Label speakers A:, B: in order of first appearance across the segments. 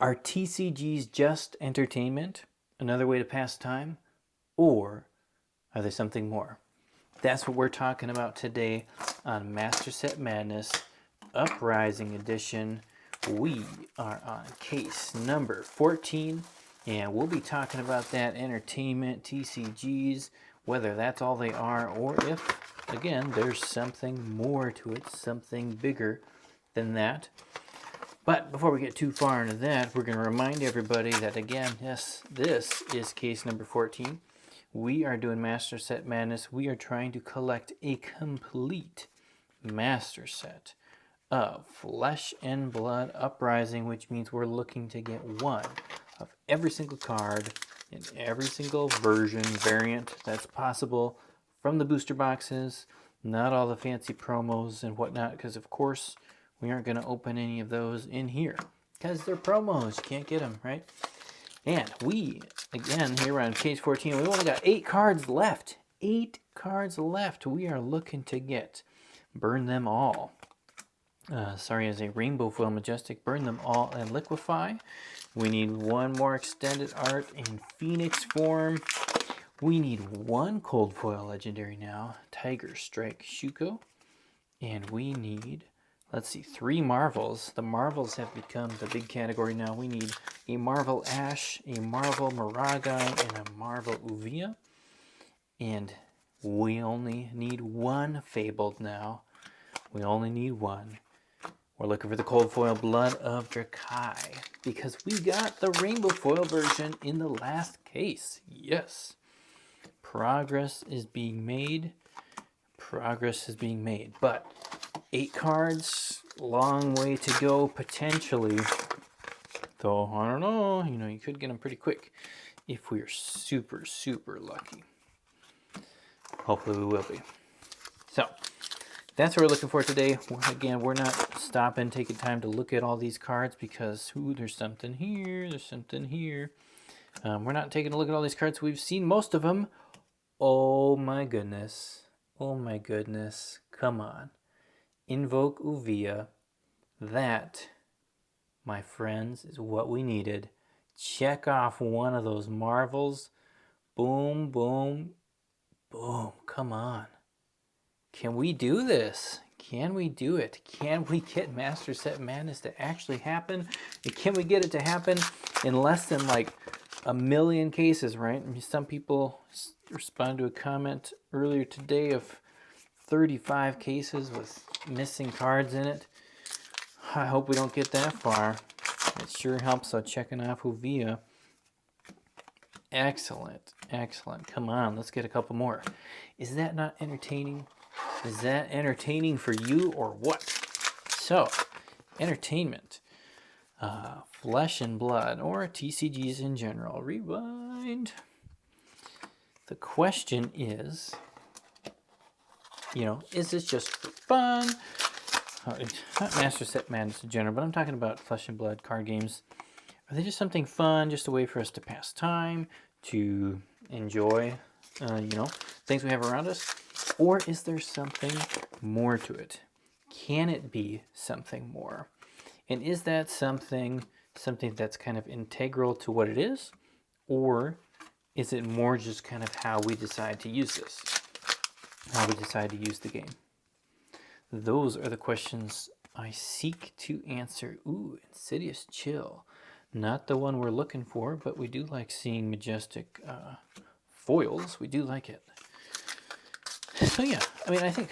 A: Are TCGs just entertainment, another way to pass time, or are they something more? That's what we're talking about today on Master Set Madness Uprising Edition. We are on case number 14, and we'll be talking about that entertainment, TCGs, whether that's all they are, or if, again, there's something more to it, something bigger than that. But before we get too far into that, we're going to remind everybody that, again, yes, this is case number 14. We are doing Master Set Madness. We are trying to collect a complete master set of Flesh and Blood Uprising, which means we're looking to get one of every single card in every single version, variant that's possible from the booster boxes, not all the fancy promos and whatnot, because of course we aren't going to open any of those in here because they're promos. You can't get them, right? And we, again, here on case 14, we only got 8 cards left. 8 cards left. We are looking to get Burn Them All. Sorry, as a Rainbow Foil Majestic, Burn Them All and Liquefy. We need one more extended art in Phoenix form. We need one Cold Foil Legendary now, Tiger Strike Shuko. And we need, let's see, 3 Marvels. The Marvels have become the big category now. We need a Marvel Ash, a Marvel Miragai, and a Marvel Uvia. And we only need one Fabled now. We only need one. We're looking for the Cold Foil Blood of Drakai because we got the Rainbow Foil version in the last case. Yes. Progress is being made. Progress is being made. But 8 cards, long way to go potentially. Though, I don't know, you could get them pretty quick if we're super, super lucky. Hopefully we will be. So, that's what we're looking for today. Again, we're not stopping, taking time to look at all these cards because, there's something here, there's something here. We're not taking a look at all these cards. We've seen most of them. Oh my goodness. Oh my goodness. Come on. Invoke Uvia. That, my friends, is what we needed. Check off one of those Marvels. Boom, boom, boom. Come on. Can we do this? Can we do it? Can we get Master Set Madness to actually happen? And can we get it to happen in less than like a million cases, right? I mean, some people responded to a comment earlier today of 35 cases with missing cards in it. I hope we don't get that far. It sure helps out checking off Uvia. Excellent, excellent. Come on, let's get a couple more. Is that not entertaining? Is that entertaining for you or what? So, entertainment. Flesh and Blood, or TCGs in general. Rewind. The question is, is this just for fun? Not Master Set Madness in general, but I'm talking about Flesh and Blood card games. Are they just something fun, just a way for us to pass time, to enjoy, things we have around us? Or is there something more to it? Can it be something more? And is that something that's kind of integral to what it is? Or is it more just kind of how we decide to use this? How we decide to use the game? Those are the questions I seek to answer. Ooh, Insidious Chill. Not the one we're looking for, but we do like seeing majestic foils. We do like it. So yeah, I think,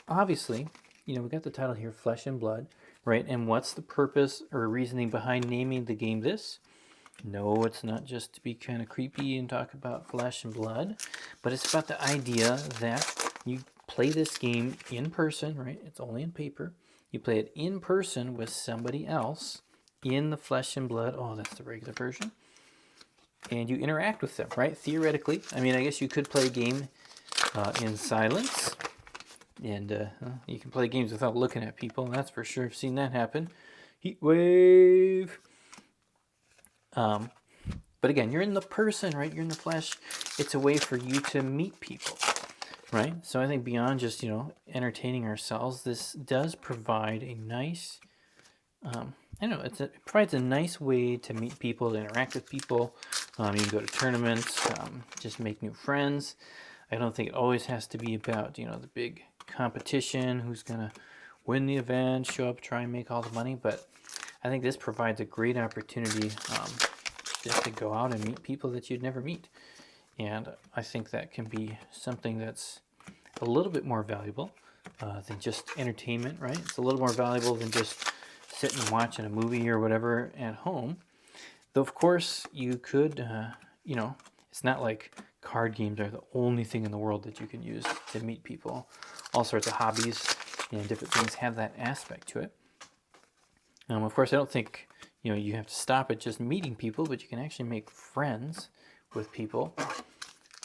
A: obviously, we got the title here, Flesh and Blood, right? And what's the purpose or reasoning behind naming the game this? No, it's not just to be kind of creepy and talk about flesh and blood, but it's about the idea that you play this game in person, right? It's only in paper. You play it in person with somebody else in the Flesh and Blood. Oh, that's the regular version. And you interact with them, right? Theoretically. I guess you could play a game in silence. And you can play games without looking at people. That's for sure. I've seen that happen. Heat wave. But again, you're in the person, right? You're in the flesh. It's a way for you to meet people, right? So I think beyond just, entertaining ourselves, this does provide a nice I don't know, it provides a nice way to meet people, to interact with people. You can go to tournaments, just make new friends. I don't think it always has to be about, the big competition, who's going to win the event, show up, try and make all the money. But I think this provides a great opportunity just to go out and meet people that you'd never meet. And I think that can be something that's a little bit more valuable than just entertainment, right? It's a little more valuable than just sitting and watching a movie or whatever at home. Though, of course, you could, it's not like card games are the only thing in the world that you can use to meet people. All sorts of hobbies and different things have that aspect to it. Of course, I don't think, you have to stop at just meeting people, but you can actually make friends with people.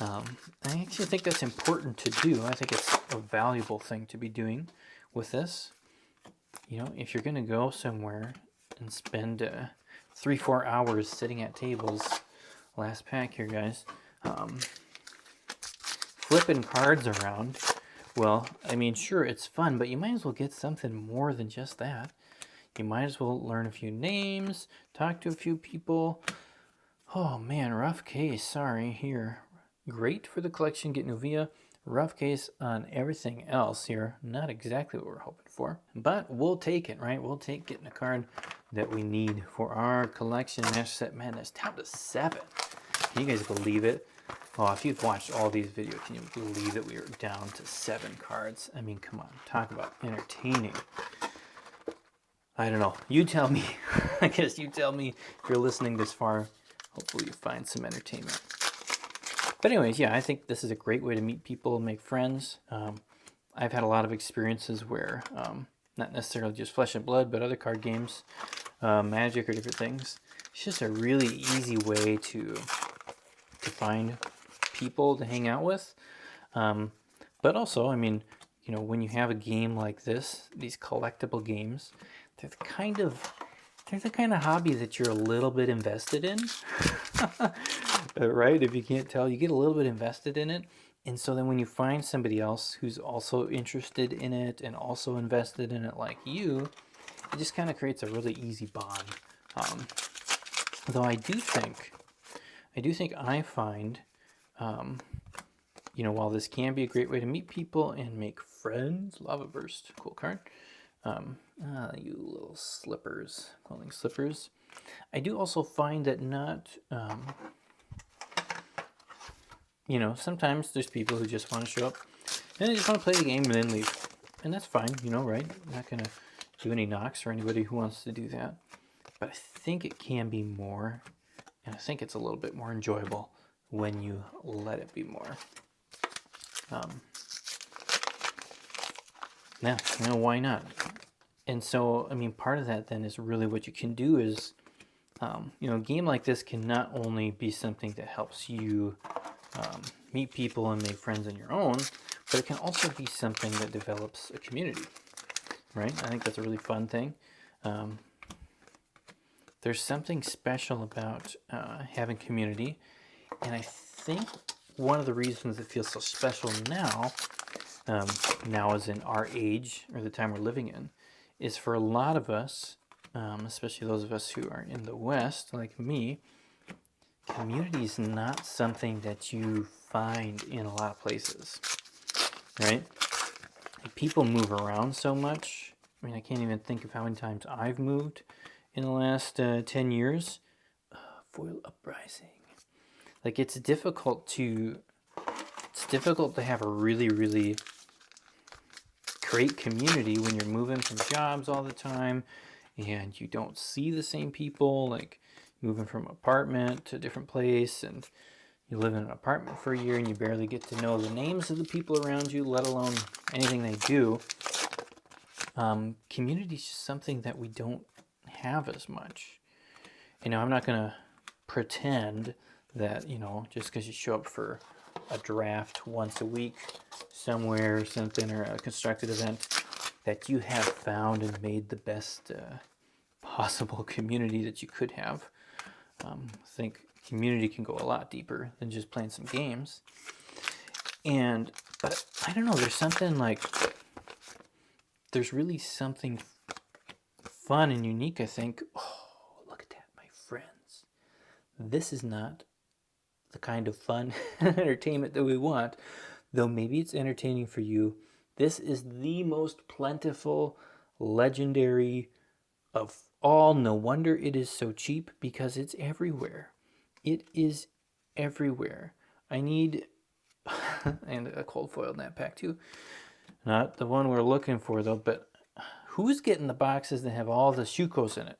A: I actually think that's important to do. I think it's a valuable thing to be doing with this. If you're going to go somewhere and spend 3-4 hours sitting at tables, last pack here, guys, flipping cards around, well, I mean, sure, it's fun, but you might as well get something more than just that. You might as well learn a few names, talk to a few people. Oh man, rough case, sorry, here. Great for the collection, get Novia. Rough case on everything else here. Not exactly what we're hoping for, but we'll take it, right? We'll take getting a card that we need for our collection. Master Set Madness, down to 7. Can you guys believe it? Oh, if you've watched all these videos, can you believe that we are down to 7 cards? I mean, come on, talk about entertaining. I don't know. You tell me. I guess you tell me if you're listening this far. Hopefully you find some entertainment. But anyways, yeah, I think this is a great way to meet people and make friends. I've had a lot of experiences where, not necessarily just Flesh and Blood, but other card games, Magic or different things. It's just a really easy way to find people to hang out with. But also, I mean, when you have a game like this, these collectible games, they're the kind of hobby that you're a little bit invested in. Right? If you can't tell, you get a little bit invested in it. And so then when you find somebody else who's also interested in it and also invested in it like you, it just kind of creates a really easy bond. Though I do think I find, while this can be a great way to meet people and make friends, Lava Burst, cool card. You little slippers, clothing slippers. I do also find that not, sometimes there's people who just want to show up and they just want to play the game and then leave. And that's fine, right? I'm not going to do any knocks for anybody who wants to do that. But I think it can be more, and I think it's a little bit more enjoyable when you let it be more. Yeah, why not? And so, I mean, part of that then is really what you can do is, a game like this can not only be something that helps you meet people and make friends on your own, but it can also be something that develops a community, right? I think that's a really fun thing. There's something special about having community, and I think one of the reasons it feels so special now as in our age or the time we're living in, is for a lot of us, especially those of us who are in the West, like me, community is not something that you find in a lot of places, right? People move around so much. I mean, I can't even think of how many times I've moved in the last 10 years. Foil Uprising. Like, it's difficult to have a really, really great community when you're moving from jobs all the time and you don't see the same people, like moving from apartment to a different place, and you live in an apartment for a year and you barely get to know the names of the people around you, let alone anything they do. Community is just something that we don't have as much. I'm not going to pretend that, just because you show up for a draft once a week somewhere or something, or a constructed event, that you have found and made the best possible community that you could have. I think community can go a lot deeper than just playing some games. But I don't know, there's really something fun and unique, I think. Oh, look at that, my friends. This is not the kind of fun and entertainment that we want, though maybe it's entertaining for you. This is the most plentiful, legendary of all. No wonder it is so cheap, because it's everywhere. It is everywhere. I need and a cold foil in that pack too. Not the one we're looking for though, but who's getting the boxes that have all the Shukos in it?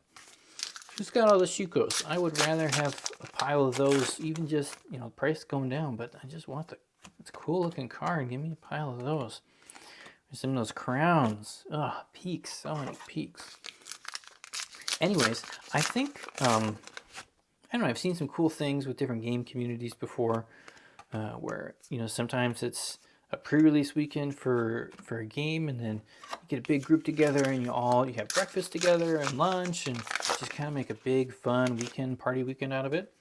A: Who's got all the Shukos? I would rather have a pile of those, even just, you know, price going down, but I just want it's a cool looking card. Give me a pile of those. There's some of those crowns. Oh, peaks. So many peaks. Anyways, I think, I don't know, I've seen some cool things with different game communities before, where, you know, sometimes it's a pre-release weekend for a game, and then you get a big group together and you have breakfast together and lunch, and just kind of make a big fun party weekend out of it.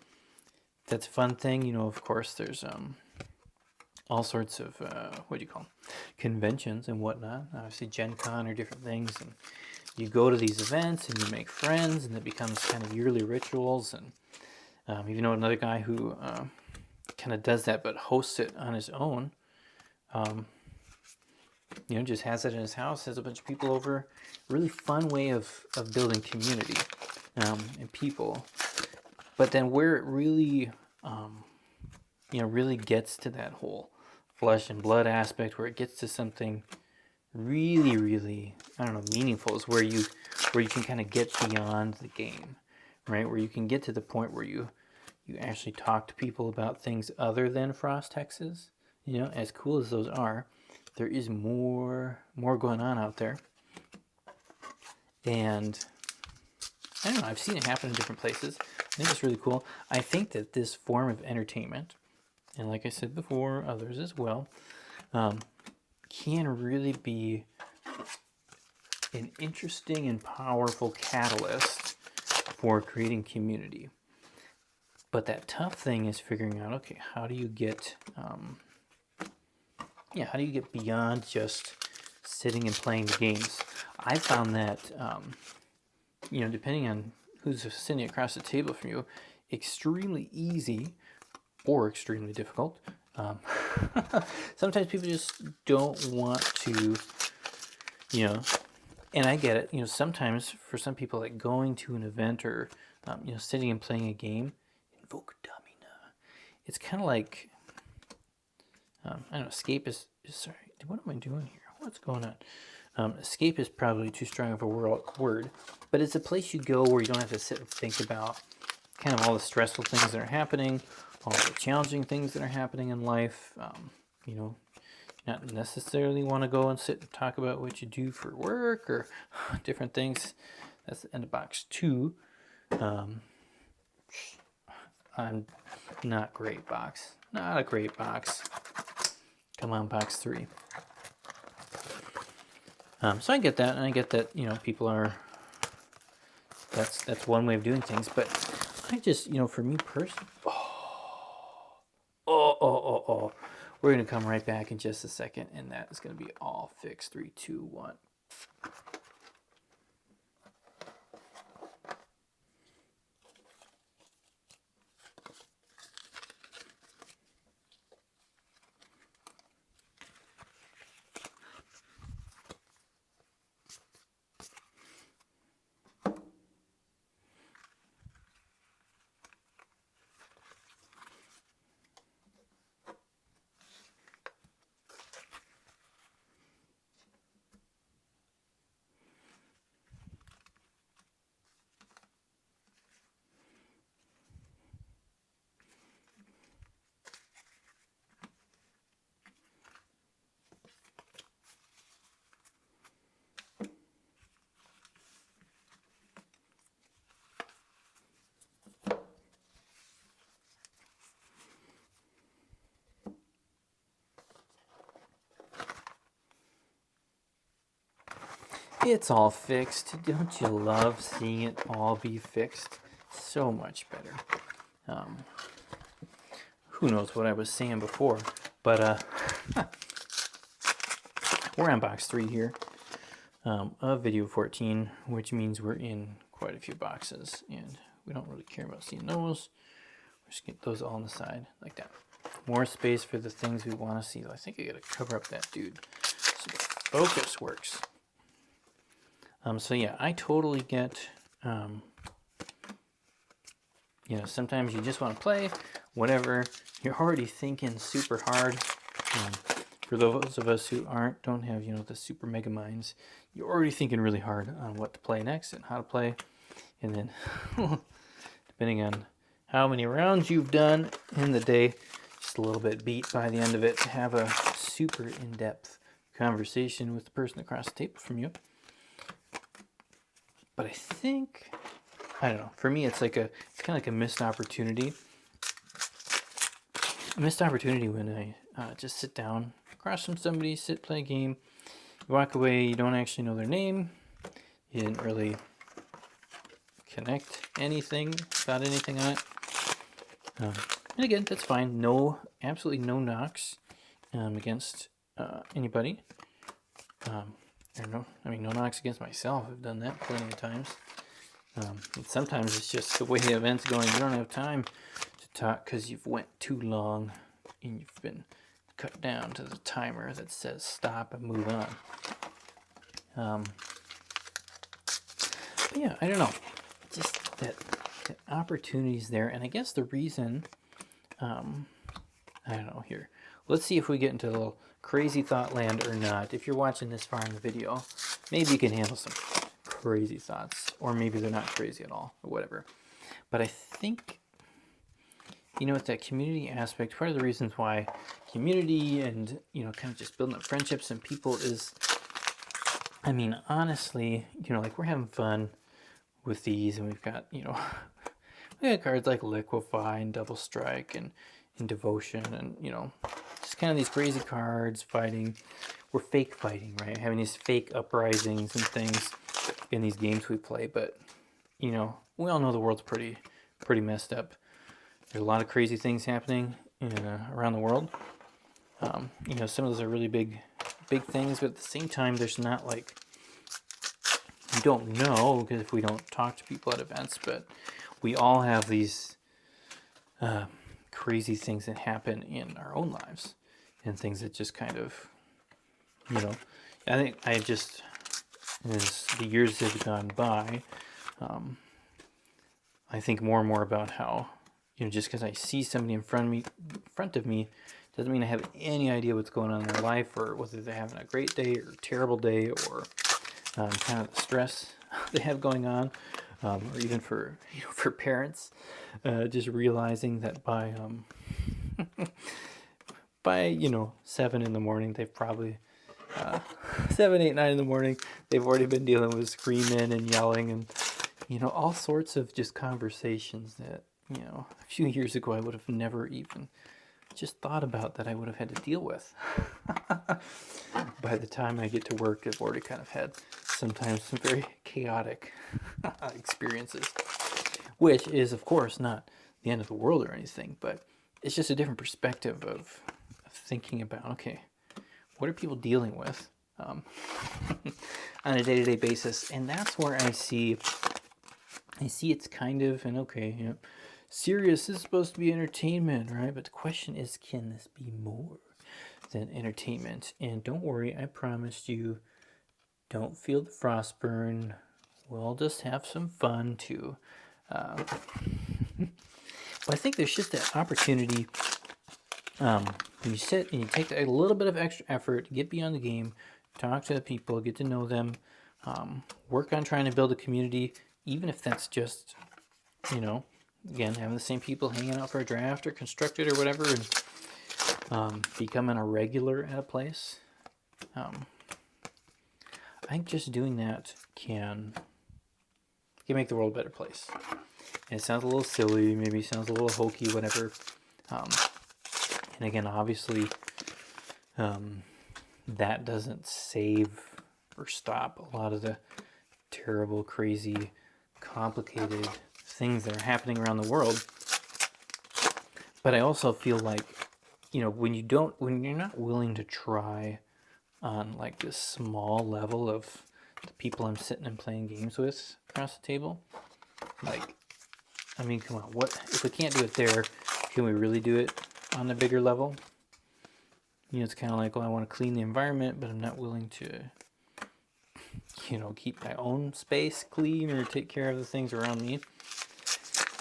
A: That's a fun thing. You know, of course, there's all sorts of what do you call them? Conventions and whatnot. Obviously, Gen Con or different things, and you go to these events and you make friends, and it becomes kind of yearly rituals. And even know another guy who kind of does that, but hosts it on his own. You know, just has it in his house, has a bunch of people over. Really fun way of building community and people. But then where it really, you know, really gets to that whole flesh and blood aspect, where it gets to something really, really, I don't know, meaningful, is where you can kind of get beyond the game, right? Where you can get to the point where you actually talk to people about things other than Frost hexes. You know, as cool as those are, there is more going on out there. And I don't know, I've seen it happen in different places. I think it's really cool. I think that this form of entertainment, and like I said before, others as well, can really be an interesting and powerful catalyst for creating community. But that tough thing is figuring out, okay, how do you get beyond just sitting and playing the games? I found that, you know, depending on who's sitting across the table from you, extremely easy or extremely difficult. Sometimes people just don't want to, you know, and I get it. You know, sometimes for some people, like going to an event or, you know, sitting and playing a game, invoke Domina. It's kind of like, I don't know, escape is sorry, what am I doing here? What's going on? Escape is probably too strong of a word, but it's a place you go where you don't have to sit and think about kind of all the stressful things that are happening, all the challenging things that are happening in life. You know, not necessarily want to go and sit and talk about what you do for work or different things. That's the end of box 2. I'm not great box. Not a great box. Come on, box 3. So I get that, and I get that, you know, people are, that's one way of doing things, but I just, you know, for me personally, we're going to come right back in just a second, and that is going to be all fixed. 3, 2, 1. It's all fixed. Don't you love seeing it all be fixed? So much better. Who knows what I was saying before, but we're on box 3 here. of video 14, which means we're in quite a few boxes, and we don't really care about seeing those. We'll just get those all on the side like that. More space for the things we want to see. I think I gotta cover up that dude so the focus works. So yeah, I totally get, you know, sometimes you just want to play, whatever. You're already thinking super hard. For those of us who don't have, you know, the super mega minds, you're already thinking really hard on what to play next and how to play. And then, depending on how many rounds you've done in the day, just a little bit beat by the end of it to have a super in-depth conversation with the person across the table from you. But I think, I don't know, for me it's kind of like a missed opportunity. A missed opportunity when I just sit down across from somebody, play a game, you walk away, you don't actually know their name, you didn't really connect anything about anything on it. And again, that's fine. Absolutely no knocks against anybody. No knocks against myself. I've done that plenty of times. And sometimes it's just the way the event's going. You don't have time to talk because you've went too long and you've been cut down to the timer that says stop and move on. But yeah, I don't know. Just that the opportunity's there. And I guess the reason, I don't know here. Let's see if we get into a little crazy thought land or not. If you're watching this far in the video, maybe you can handle some crazy thoughts, or maybe they're not crazy at all, or whatever. But I think, you know, with that community aspect, part of the reasons why community and, you know, kind of just building up friendships and people is, I mean, honestly, you know, like we're having fun with these, and we've got, you know, we got cards like Liquefy and Double Strike and Devotion, and, you know, just kind of these crazy cards fighting. We're fake fighting, right? Having these fake uprisings and things in these games we play. But, you know, we all know the world's pretty messed up. There's a lot of crazy things happening around the world. You know, some of those are really big things, but at the same time, there's not like, you don't know, because if we don't talk to people at events, but we all have these crazy things that happen in our own lives, and things that just kind of, you know, I think as the years have gone by, I think more and more about how, you know, just because I see somebody in front of me doesn't mean I have any idea what's going on in their life, or whether they're having a great day or a terrible day, or kind of the stress they have going on. Or even for, you know, for parents, just realizing that by you know, 7 in the morning, they've probably 7, 8, 9 in the morning, they've already been dealing with screaming and yelling and, you know, all sorts of just conversations that, you know, a few years ago I would have never even just thought about that I would have had to deal with. By the time I get to work, I've already kind of had sometimes some very chaotic experiences, which is, of course, not the end of the world or anything, but it's just a different perspective of thinking about, okay, what are people dealing with on a day-to-day basis? And that's where I see it's kind of, and okay, you know, serious is supposed to be entertainment, right? But the question is, can this be more than entertainment? And don't worry, I promised you, don't feel the frost burn. We'll just have some fun too. But I think there's just that opportunity when you sit and you take a little bit of extra effort to get beyond the game, talk to the people, get to know them, work on trying to build a community, even if that's just, you know, again, having the same people hanging out for a draft or constructed or whatever, and becoming a regular at a place. I think just doing that can make the world a better place. And it sounds a little silly, maybe sounds a little hokey, whatever. And again, obviously, that doesn't save or stop a lot of the terrible, crazy, complicated things that are happening around the world. But I also feel like, you know, when you're not willing to try on like this small level of the people I'm sitting and playing games with across the table. Like, I mean, come on, what if we can't do it there? Can we really do it on a bigger level? You know, it's kind of like, well, I want to clean the environment, but I'm not willing to, you know, keep my own space clean or take care of the things around me.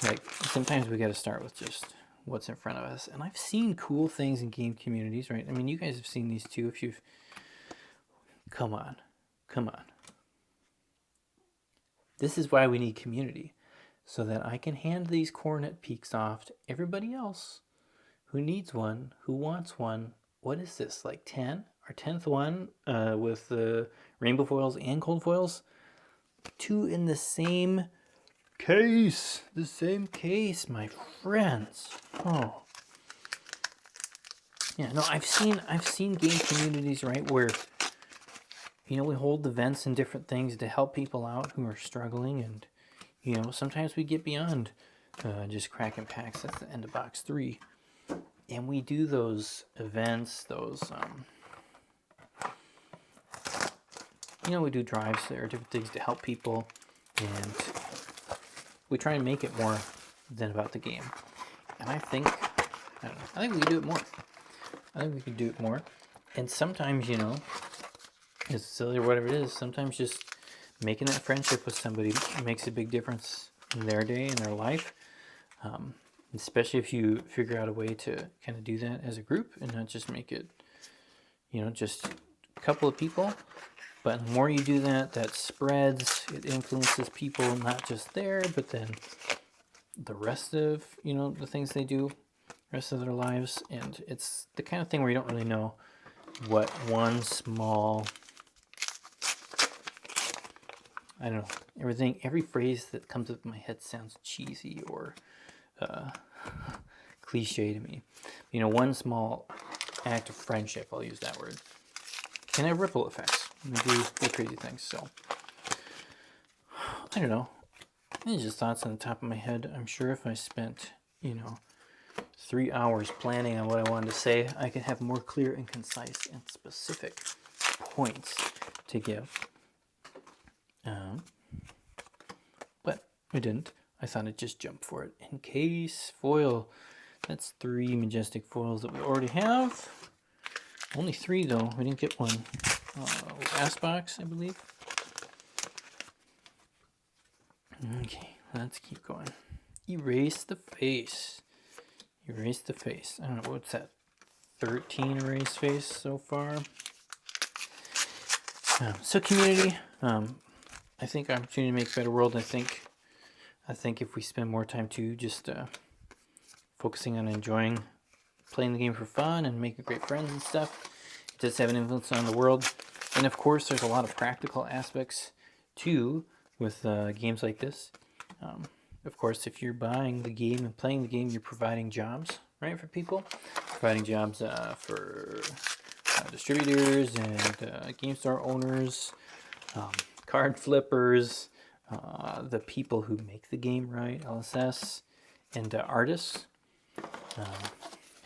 A: Like, sometimes we got to start with just what's in front of us. And I've seen cool things in game communities, right? I mean, you guys have seen these too. If you've, come on. This is why we need community, so that I can hand these coronet peaks off to everybody else who needs one, who wants one. What is this, like 10? Our 10th one with the rainbow foils and cold foils. 2 in the same case. The same case, my friends. Oh. Yeah, no, I've seen game communities, right, where, you know, we hold events and different things to help people out who are struggling, and, you know, sometimes we get beyond just cracking packs. That's the end of box 3. And we do those events, those, you know, we do drives there, different things to help people, and we try and make it more than about the game. And I think we can do it more. I think we can do it more. And sometimes, you know, it's silly or whatever it is, sometimes just making that friendship with somebody makes a big difference in their day, in their life. Especially if you figure out a way to kind of do that as a group and not just make it, you know, just a couple of people. But the more you do that, that spreads, it influences people, not just there, but then the rest of, you know, the things they do, rest of their lives. And it's the kind of thing where you don't really know what one small, I don't know, every phrase that comes up in my head sounds cheesy or cliche to me. You know, one small act of friendship, I'll use that word, can have ripple effects and do crazy things. So I don't know, these are just thoughts on the top of my head. I'm sure if I spent, you know, 3 hours planning on what I wanted to say, I could have more clear and concise and specific points to give, but I didn't. I thought I'd just jump for it. Encase foil. That's 3 majestic foils that we already have. Only 3 though. We didn't get one last box, I believe. Okay, let's keep going. Erase the face. Erase the face. I don't know, what's that? 13 erase face so far. So community. I think opportunity to make a better world. I think if we spend more time too, just focusing on enjoying playing the game for fun and making great friends and stuff, it does have an influence on the world. And of course, there's a lot of practical aspects too with games like this. Of course, if you're buying the game and playing the game, you're providing jobs, right, for people. Providing jobs for distributors and game store owners, card flippers, the people who make the game, right, LSS, and artists.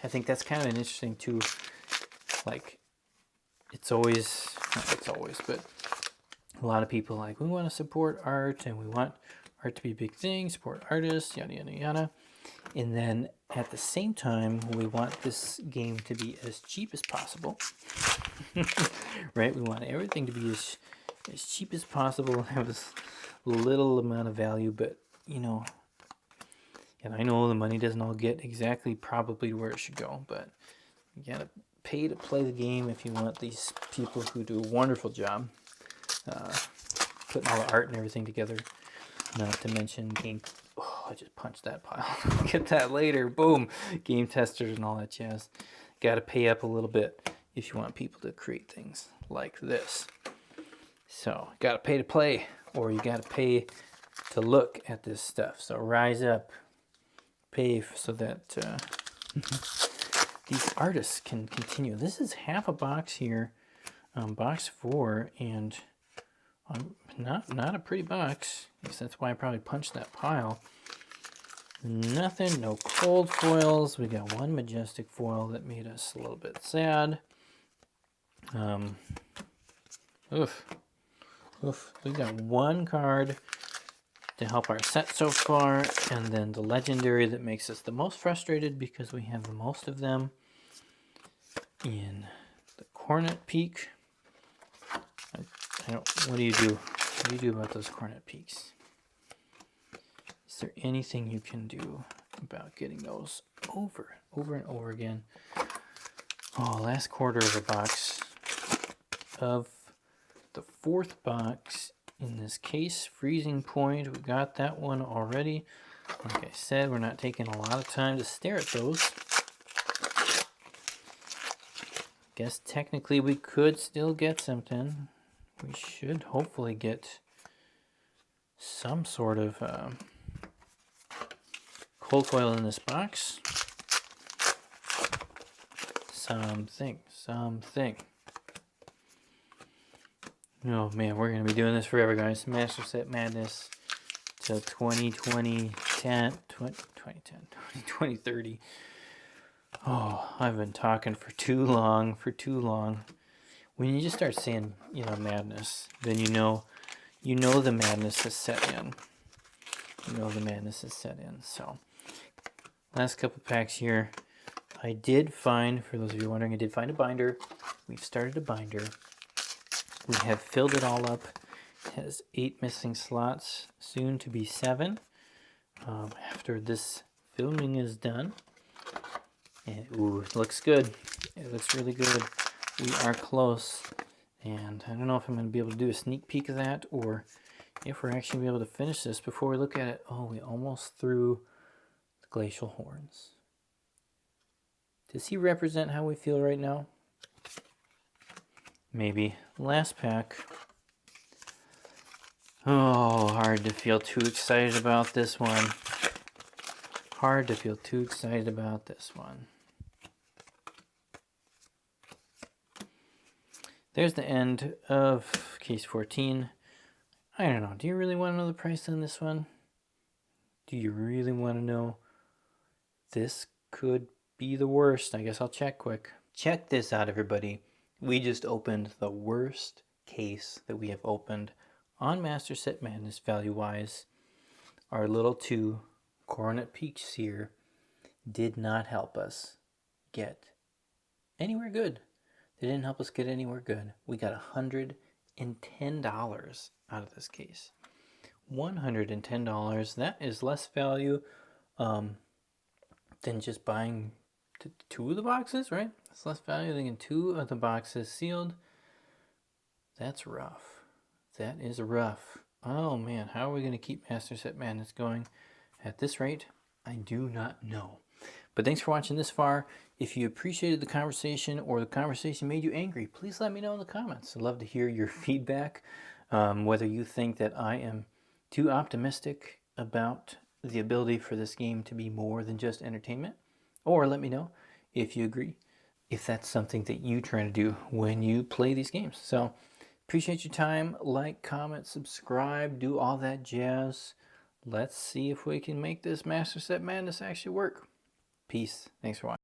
A: I think that's kind of an interesting too. Like, not always, but a lot of people like, we want to support art and we want art to be a big thing, support artists, yada yada yada. And then at the same time, we want this game to be as cheap as possible. Right? We want everything to be as cheap as possible, have as little amount of value, but, you know, and I know the money doesn't all get exactly probably where it should go, but you gotta pay to play the game if you want these people who do a wonderful job putting all the art and everything together. Not to mention game. Oh, I just punched that pile. Get that later. Boom. Game testers and all that jazz. Gotta pay up a little bit if you want people to create things like this. So, gotta pay to play, or you gotta pay to look at this stuff. So, rise up. Pay so that these artists can continue. This is half a box here, box 4, and not a pretty box. I guess that's why I probably punched that pile. Nothing, no cold foils. We got one majestic foil that made us a little bit sad. Oof. Oof, we got one card to help our set so far, and then the legendary that makes us the most frustrated because we have the most of them in the Cornet Peak. I don't. What do you do? What do you do about those Cornet Peaks? Is there anything you can do about getting those over and over again? Oh, last quarter of the box of the fourth box in this case, Freezing Point. We got that one already. Like I said, we're not taking a lot of time to stare at those. Guess technically we could still get something. We should hopefully get some sort of cold foil in this box. Something. Oh man, we're going to be doing this forever, guys. Master Set Madness till 2030. Oh, I've been talking for too long. When you just start saying, madness, then you know the madness has set in. So, last couple packs here. I did find, for those of you wondering, I did find a binder. We've started a binder. We have filled it all up. It has 8 missing slots, soon to be 7. After this filming is done. And, ooh, it looks good. It looks really good. We are close. And I don't know if I'm going to be able to do a sneak peek of that, or if we're actually going to be able to finish this before we look at it. Oh, we almost threw the Glacial Horns. Does he represent how we feel right now? Maybe. Last pack. Oh, hard to feel too excited about this one. There's the end of case 14. I don't know. Do you really want to know the price on this one? Do you really want to know? This could be the worst. I guess I'll check quick. Check this out, everybody. We just opened the worst case that we have opened on Master Set Madness value-wise. Our little 2 Coronet Peaks here did not help us get anywhere good. They didn't help us get anywhere good. We got $110 out of this case. $110. That is less value than just buying 2 of the boxes, right? It's less value than getting 2 of the boxes sealed. That's rough. That is rough. Oh man, how are we going to keep Master Set Madness going at this rate? I do not know. But thanks for watching this far. If you appreciated the conversation or the conversation made you angry, please let me know in the comments. I'd love to hear your feedback, whether you think that I am too optimistic about the ability for this game to be more than just entertainment, or let me know if you agree, if that's something that you try to do when you play these games. So appreciate your time. Like, comment, subscribe, do all that jazz. Let's see if we can make this Master Set Madness actually work. Peace. Thanks for watching.